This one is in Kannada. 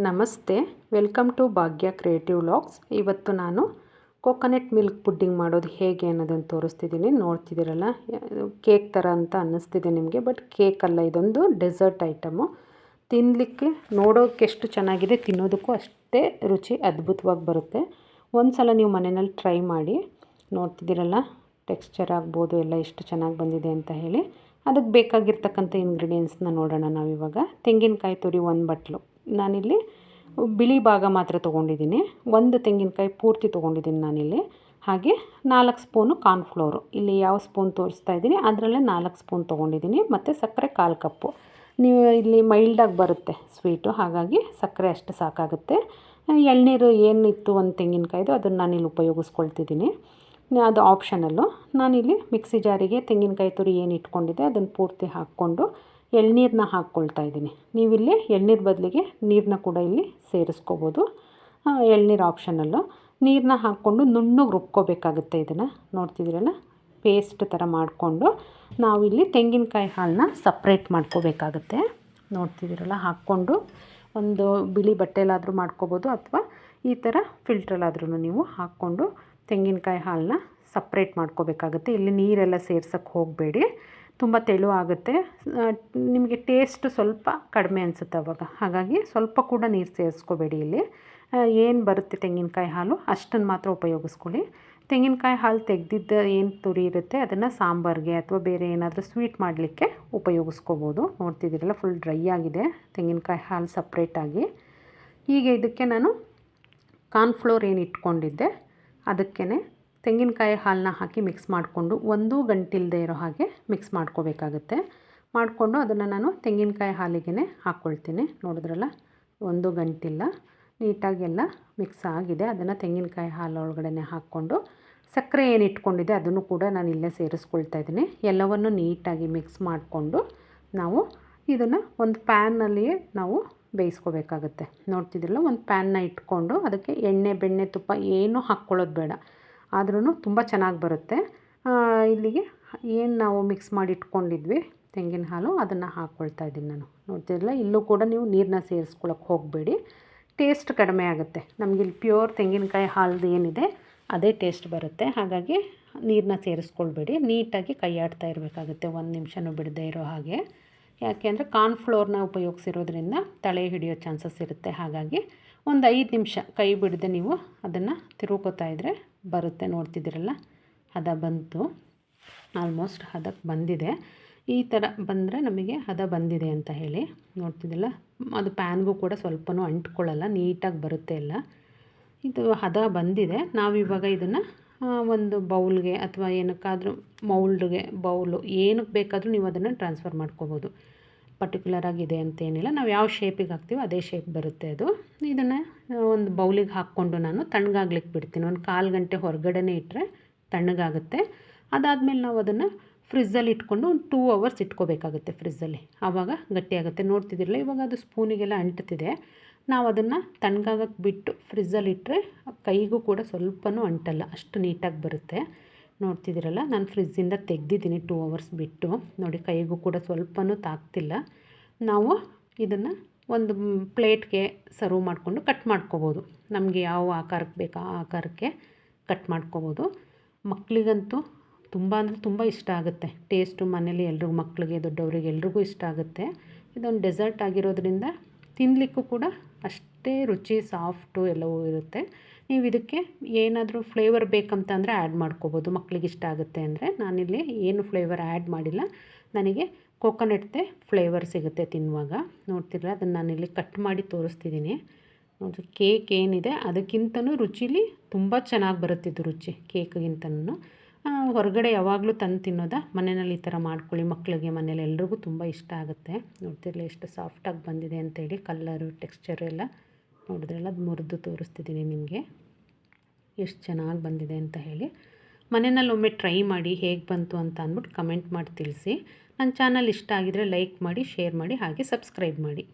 ನಮಸ್ತೆ, welcome to Bhagya creative vlogs. ಇವತ್ತು ನಾನು ಕೋಕೋನಟ್ ಮಿಲ್ಕ್ ಪುಡ್ಡಿಂಗ್ ಮಾಡೋದು ಹೇಗೆ ಅನ್ನೋದನ್ನು ತೋರಿಸ್ತಿದ್ದೀನಿ. ನೋಡ್ತಿದ್ದೀರಲ್ಲ, ಕೇಕ್ ಥರ ಅಂತ ಅನ್ನಿಸ್ತಿದೆ ನಿಮಗೆ, ಬಟ್ ಕೇಕ್ ಅಲ್ಲ, ಇದೊಂದು ಡೆಸರ್ಟ್ ಐಟಮು. ತಿನ್ನಲಿಕ್ಕೆ ನೋಡೋಕ್ಕೆ ಎಷ್ಟು ಚೆನ್ನಾಗಿದೆ, ತಿನ್ನೋದಕ್ಕೂ ಅಷ್ಟೇ ರುಚಿ ಅದ್ಭುತವಾಗಿ ಬರುತ್ತೆ. ಒಂದು ಸಲ ನೀವು ಮನೆಯಲ್ಲಿ ಟ್ರೈ ಮಾಡಿ. ನೋಡ್ತಿದ್ದೀರಲ್ಲ, ಟೆಕ್ಸ್ಚರ್ ಆಗ್ಬೋದು ಎಲ್ಲ ಎಷ್ಟು ಚೆನ್ನಾಗಿ ಬಂದಿದೆ ಅಂತ ಹೇಳಿ. ಅದಕ್ಕೆ ಬೇಕಾಗಿರ್ತಕ್ಕಂಥ ಇಂಗ್ರೀಡಿಯೆಂಟ್ಸ್ನ ನೋಡೋಣ ನಾವಿವಾಗ. ತೆಂಗಿನಕಾಯಿ ತುರಿ 1 ಬಟ್ಲು, ನಾನಿಲ್ಲಿ ಬಿಳಿ ಭಾಗ ಮಾತ್ರ ತೊಗೊಂಡಿದ್ದೀನಿ. 1 ತೆಂಗಿನಕಾಯಿ ಪೂರ್ತಿ ತೊಗೊಂಡಿದ್ದೀನಿ ನಾನಿಲ್ಲಿ. ಹಾಗೆ 4 ಸ್ಪೂನು ಕಾರ್ನ್ಫ್ಲೋರು, ಇಲ್ಲಿ ಯಾವ ಸ್ಪೂನ್ ತೋರಿಸ್ತಾ ಇದ್ದೀನಿ ಅದರಲ್ಲೇ 4 ಸ್ಪೂನ್ ತೊಗೊಂಡಿದ್ದೀನಿ. ಮತ್ತು ಸಕ್ಕರೆ 1/4 ಕಪ್ಪು. ನೀವು ಇಲ್ಲಿ ಮೈಲ್ಡಾಗಿ ಬರುತ್ತೆ ಸ್ವೀಟು, ಹಾಗಾಗಿ ಸಕ್ಕರೆ ಅಷ್ಟು ಸಾಕಾಗುತ್ತೆ. ಎಳ್ನೀರು ಏನಿತ್ತು 1 ತೆಂಗಿನಕಾಯಿದು, ಅದನ್ನು ನಾನಿಲ್ಲಿ ಉಪಯೋಗಿಸ್ಕೊಳ್ತಿದ್ದೀನಿ. ಅದು ಆಪ್ಷನಲ್ಲು. ನಾನಿಲ್ಲಿ ಮಿಕ್ಸಿ ಜಾರಿಗೆ ತೆಂಗಿನಕಾಯಿ ತುರಿ ಏನು ಇಟ್ಕೊಂಡಿದ್ದೆ ಅದನ್ನು ಪೂರ್ತಿ ಹಾಕ್ಕೊಂಡು ಎಳ್ನೀರನ್ನ ಹಾಕ್ಕೊಳ್ತಾ ಇದ್ದೀನಿ. ನೀವಿಲ್ಲಿ ಎಳ್ನೀರು ಬದಲಿಗೆ ನೀರನ್ನ ಕೂಡ ಇಲ್ಲಿ ಸೇರಿಸ್ಕೋಬೋದು. ಎಳ್ನೀರು ಆಪ್ಷನಲ್ಲು. ನೀರನ್ನ ಹಾಕ್ಕೊಂಡು ನುಣ್ಣಗೆ ರುಬ್ಕೋಬೇಕಾಗುತ್ತೆ ಇದನ್ನು. ನೋಡ್ತಿದ್ದೀರಲ್ಲ, ಪೇಸ್ಟ್ ಥರ ಮಾಡಿಕೊಂಡು ನಾವಿಲ್ಲಿ ತೆಂಗಿನಕಾಯಿ ಹಾಲನ್ನ ಸಪ್ರೇಟ್ ಮಾಡ್ಕೋಬೇಕಾಗುತ್ತೆ. ನೋಡ್ತಿದ್ದೀರಲ್ಲ, ಹಾಕ್ಕೊಂಡು ಒಂದು ಬಿಳಿ ಬಟ್ಟೆಲಾದರೂ ಮಾಡ್ಕೋಬೋದು, ಅಥವಾ ಈ ಥರ ಫಿಲ್ಟ್ರಲ್ಲಾದ್ರೂ ನೀವು ಹಾಕ್ಕೊಂಡು ತೆಂಗಿನಕಾಯಿ ಹಾಲನ್ನ ಸಪ್ರೇಟ್ ಮಾಡ್ಕೋಬೇಕಾಗುತ್ತೆ. ಇಲ್ಲಿ ನೀರೆಲ್ಲ ಸೇರ್ಸೋಕ್ಕೆ ಹೋಗಬೇಡಿ, ತುಂಬ ತೆಳು ಆಗುತ್ತೆ. ನಿಮಗೆ ಟೇಸ್ಟ್ ಸ್ವಲ್ಪ ಕಡಿಮೆ ಅನಿಸುತ್ತೆ ಅವಾಗ, ಹಾಗಾಗಿ ಸ್ವಲ್ಪ ಕೂಡ ನೀರು ಸೇರಿಸ್ಕೋಬೇಡಿ. ಇಲ್ಲಿ ಏನು ಬರುತ್ತೆ ತೆಂಗಿನಕಾಯಿ ಹಾಲು ಅಷ್ಟನ್ನು ಮಾತ್ರ ಉಪಯೋಗಿಸ್ಕೊಳ್ಳಿ. ತೆಂಗಿನಕಾಯಿ ಹಾಲು ತೆಗೆದಿದ್ದ ಏನು ತುರಿ ಇರುತ್ತೆ ಅದನ್ನು ಸಾಂಬಾರಿಗೆ ಅಥವಾ ಬೇರೆ ಏನಾದರೂ ಸ್ವೀಟ್ ಮಾಡಲಿಕ್ಕೆ ಉಪಯೋಗಿಸ್ಕೋಬೋದು. ನೋಡ್ತಿದ್ದೀರಲ್ಲ, ಫುಲ್ ಡ್ರೈ ಆಗಿದೆ ತೆಂಗಿನಕಾಯಿ ಹಾಲು ಸಪ್ರೇಟಾಗಿ. ಹೀಗೆ ಇದಕ್ಕೆ ನಾನು ಕಾರ್ನ್ಫ್ಲೋರ್ ಏನು ಇಟ್ಕೊಂಡಿದ್ದೆ ಅದಕ್ಕೇ ತೆಂಗಿನಕಾಯಿ ಹಾಲನ್ನ ಹಾಕಿ ಮಿಕ್ಸ್ ಮಾಡಿಕೊಂಡು 1 ಗಂಟಿಲ್ಲದೆ ಇರೋ ಹಾಗೆ ಮಿಕ್ಸ್ ಮಾಡ್ಕೋಬೇಕಾಗುತ್ತೆ. ಮಾಡಿಕೊಂಡು ಅದನ್ನು ನಾನು ತೆಂಗಿನಕಾಯಿ ಹಾಲಿಗೆ ಹಾಕ್ಕೊಳ್ತೀನಿ. ನೋಡಿದ್ರಲ್ಲ, 1 ಗಂಟಿಲ್ಲ, ನೀಟಾಗೆಲ್ಲ ಮಿಕ್ಸ್ ಆಗಿದೆ. ಅದನ್ನು ತೆಂಗಿನಕಾಯಿ ಹಾಲು ಒಳಗಡೆ ಹಾಕ್ಕೊಂಡು ಸಕ್ಕರೆ ಏನು ಇಟ್ಕೊಂಡಿದ್ದೆ ಅದನ್ನು ಕೂಡ ನಾನು ಇಲ್ಲೇ ಸೇರಿಸ್ಕೊಳ್ತಾ ಇದ್ದೀನಿ. ಎಲ್ಲವನ್ನು ನೀಟಾಗಿ ಮಿಕ್ಸ್ ಮಾಡಿಕೊಂಡು ನಾವು ಇದನ್ನು ಒಂದು ಪ್ಯಾನ್ನಲ್ಲಿಯೇ ನಾವು ಬೇಯಿಸ್ಕೋಬೇಕಾಗುತ್ತೆ. ನೋಡ್ತಿದ್ರಲ್ಲ, ಒಂದು ಪ್ಯಾನ್ನ ಇಟ್ಕೊಂಡು ಅದಕ್ಕೆ ಎಣ್ಣೆ, ಬೆಣ್ಣೆ, ತುಪ್ಪ ಏನೂ ಹಾಕ್ಕೊಳ್ಳೋದು ಬೇಡ, ಆದ್ರೂ ತುಂಬ ಚೆನ್ನಾಗಿ ಬರುತ್ತೆ. ಇಲ್ಲಿಗೆ ಏನು ನಾವು ಮಿಕ್ಸ್ ಮಾಡಿ ಇಟ್ಕೊಂಡಿದ್ವಿ ತೆಂಗಿನ ಹಾಲು, ಅದನ್ನು ಹಾಕ್ಕೊಳ್ತಾ ಇದ್ದೀನಿ ನಾನು. ನೋಡ್ತಿದ್ರಲ್ಲ, ಇಲ್ಲೂ ಕೂಡ ನೀವು ನೀರನ್ನ ಸೇರಿಸ್ಕೊಳ್ಳೋಕೆ ಹೋಗಬೇಡಿ, ಟೇಸ್ಟ್ ಕಡಿಮೆ ಆಗುತ್ತೆ. ನಮಗಿಲ್ಲಿ ಪ್ಯೂರ್ ತೆಂಗಿನಕಾಯಿ ಹಾಲ್ದು ಏನಿದೆ ಅದೇ ಟೇಸ್ಟ್ ಬರುತ್ತೆ, ಹಾಗಾಗಿ ನೀರನ್ನ ಸೇರಿಸ್ಕೊಳ್ಬೇಡಿ. ನೀಟಾಗಿ ಕೈ ಆಡ್ತಾ ಇರಬೇಕಾಗುತ್ತೆ, 1 ನಿಮಿಷನೂ ಬಿಡದೇ ಇರೋ ಹಾಗೆ. ಯಾಕೆ ಅಂದರೆ ಕಾರ್ನ್ಫ್ಲೋರ್ನ ಉಪಯೋಗಿಸಿರೋದ್ರಿಂದ ತಳೆ ಹಿಡಿಯೋ ಚಾನ್ಸಸ್ ಇರುತ್ತೆ. ಹಾಗಾಗಿ ಒಂದು 5 ನಿಮಿಷ ಕೈ ಬಿಡದೆ ನೀವು ಅದನ್ನು ತಿರುಗ್ಕೋತಾ ಇದ್ದರೆ ಬರುತ್ತೆ. ನೋಡ್ತಿದ್ದೀರಲ್ಲ, ಹದ ಬಂತು, ಆಲ್ಮೋಸ್ಟ್ ಹದಕ್ಕೆ ಬಂದಿದೆ. ಈ ಥರ ಬಂದರೆ ನಮಗೆ ಹದ ಬಂದಿದೆ ಅಂತ ಹೇಳಿ. ನೋಡ್ತಿದ್ದಿಲ್ಲ, ಅದು ಪ್ಯಾನ್ಗೂ ಕೂಡ ಸ್ವಲ್ಪನೂ ಅಂಟ್ಕೊಳ್ಳಲ್ಲ, ನೀಟಾಗಿ ಬರುತ್ತೆ ಎಲ್ಲ. ಇದು ಹದ ಬಂದಿದೆ. ನಾವಿವಾಗ ಇದನ್ನು ಒಂದು ಬೌಲ್ಗೆ ಅಥವಾ ಏನಕ್ಕಾದರೂ ಮೌಲ್ಡ್ಗೆ, ಬೌಲು ಏನಕ್ಕೆ ಬೇಕಾದರೂ ನೀವು ಅದನ್ನು ಟ್ರಾನ್ಸ್ಫರ್ ಮಾಡ್ಕೋಬೋದು. ಪರ್ಟಿಕ್ಯುಲರ್ ಆಗಿದೆ ಅಂತೇನಿಲ್ಲ, ನಾವು ಯಾವ ಶೇಪಿಗೆ ಹಾಕ್ತೀವೋ ಅದೇ ಶೇಪ್ ಬರುತ್ತೆ ಅದು. ಇದನ್ನು ಒಂದು ಬೌಲಿಗೆ ಹಾಕ್ಕೊಂಡು ನಾನು ತಣ್ಣಗಾಗ್ಲಿಕ್ಕೆ ಬಿಡ್ತೀನಿ. ಒಂದು 1/4 ಗಂಟೆ ಹೊರಗಡೆನೇ ಇಟ್ಟರೆ ತಣ್ಣಗಾಗುತ್ತೆ. ಅದಾದಮೇಲೆ ನಾವು ಅದನ್ನು ಫ್ರಿಜ್ಜಲ್ಲಿ ಇಟ್ಕೊಂಡು ಒಂದು 2 ಅವರ್ಸ್ ಇಟ್ಕೋಬೇಕಾಗುತ್ತೆ ಫ್ರಿಜ್ಜಲ್ಲಿ, ಆವಾಗ ಗಟ್ಟಿಯಾಗುತ್ತೆ. ನೋಡ್ತಿದ್ದಿರಲ್ಲ, ಇವಾಗ ಅದು ಸ್ಪೂನಿಗೆಲ್ಲ ಅಂಟ್ತಿದೆ. ನಾವು ಅದನ್ನು ತಣ್ಣಗಾಗಕ್ಕೆ ಬಿಟ್ಟು ಫ್ರಿಜ್ಜಲ್ಲಿ ಇಟ್ಟರೆ ಕೈಗೂ ಕೂಡ ಸ್ವಲ್ಪನೂ ಅಂಟಲ್ಲ, ಅಷ್ಟು ನೀಟಾಗಿ ಬರುತ್ತೆ. ನೋಡ್ತಿದ್ದೀರಲ್ಲ, ನಾನು ಫ್ರಿಜ್ಜಿಂದ ತೆಗೆದಿದ್ದೀನಿ 2 ಅವರ್ಸ್ ಬಿಟ್ಟು. ನೋಡಿ, ಕೈಗೂ ಕೂಡ ಸ್ವಲ್ಪನೂ ತಾಗ್ತಿಲ್ಲ. ನಾವು ಇದನ್ನು ಒಂದು ಪ್ಲೇಟ್ಗೆ ಸರ್ವ್ ಮಾಡಿಕೊಂಡು ಕಟ್ ಮಾಡ್ಕೋಬೋದು. ನಮಗೆ ಯಾವ ಆಕಾರಕ್ಕೆ ಬೇಕೋ ಆ ಆಕಾರಕ್ಕೆ ಕಟ್ ಮಾಡ್ಕೋಬೋದು. ಮಕ್ಕಳಿಗಂತೂ ತುಂಬ ಅಂದರೆ ತುಂಬ ಇಷ್ಟ ಆಗುತ್ತೆ. ಟೇಸ್ಟು ಮನೇಲಿ ಎಲ್ರಿಗೂ, ಮಕ್ಕಳಿಗೆ, ದೊಡ್ಡವರಿಗೆ ಎಲ್ರಿಗೂ ಇಷ್ಟ ಆಗುತ್ತೆ. ಇದೊಂದು ಡೆಸರ್ಟ್ ಆಗಿರೋದ್ರಿಂದ ತಿನ್ನಲಿಕ್ಕೂ ಕೂಡ ಅಷ್ಟೇ ರುಚಿ, ಸಾಫ್ಟು ಎಲ್ಲವೂ ಇರುತ್ತೆ. ನೀವು ಇದಕ್ಕೆ ಏನಾದರೂ ಫ್ಲೇವರ್ ಬೇಕಂತಂದರೆ ಆ್ಯಡ್ ಮಾಡ್ಕೋಬೋದು, ಮಕ್ಕಳಿಗೆ ಇಷ್ಟ ಆಗುತ್ತೆ ಅಂದರೆ. ನಾನಿಲ್ಲಿ ಏನು ಫ್ಲೇವರ್ ಆ್ಯಡ್ ಮಾಡಿಲ್ಲ, ನನಗೆ ಕೋಕೋನಟ್ದೇ ಫ್ಲೇವರ್ ಸಿಗುತ್ತೆ ತಿನ್ನುವಾಗ. ನೋಡ್ತಿರಲ್ಲ, ಅದನ್ನು ನಾನಿಲ್ಲಿ ಕಟ್ ಮಾಡಿ ತೋರಿಸ್ತಿದ್ದೀನಿ. ನೋಡಿ, ಕೇಕ್ ಏನಿದೆ ಅದಕ್ಕಿಂತನೂ ರುಚಿಲಿ ತುಂಬ ಚೆನ್ನಾಗಿ ಬರುತ್ತಿದ್ದು ರುಚಿ ಕೇಕ್ಗಿಂತನೂ. ಹೊರಗಡೆ ಯಾವಾಗಲೂ ತಂದು ತಿನ್ನೋದ, ಮನೆಯಲ್ಲಿ ಈ ಥರ ಮಾಡ್ಕೊಳ್ಳಿ, ಮಕ್ಕಳಿಗೆ ಮನೇಲಿ ಎಲ್ರಿಗೂ ತುಂಬ ಇಷ್ಟ ಆಗುತ್ತೆ. ನೋಡ್ತಿರಲಿಲ್ಲ ಎಷ್ಟು ಸಾಫ್ಟಾಗಿ ಬಂದಿದೆ ಅಂತೇಳಿ, ಕಲ್ಲರು, ಟೆಕ್ಸ್ಚರು ಎಲ್ಲ ನೋಡಿದ್ರಲ್ಲ. ಅದು ಮುರಿದು ತೋರಿಸ್ತಿದ್ದೀನಿ ನಿಮಗೆ ಎಷ್ಟು ಚೆನ್ನಾಗಿ ಬಂದಿದೆ ಅಂತ ಹೇಳಿ. ಮನೆಯಲ್ಲಿ ಒಮ್ಮೆ ಟ್ರೈ ಮಾಡಿ ಹೇಗೆ ಬಂತು ಅಂತ ಅಂದ್ಬಿಟ್ಟು ಕಮೆಂಟ್ ಮಾಡಿ ತಿಳಿಸಿ. ನನ್ನ ಚಾನಲ್ ಇಷ್ಟ ಆಗಿದರೆ ಲೈಕ್ ಮಾಡಿ, ಶೇರ್ ಮಾಡಿ, ಹಾಗೆ ಸಬ್ಸ್ಕ್ರೈಬ್ ಮಾಡಿ.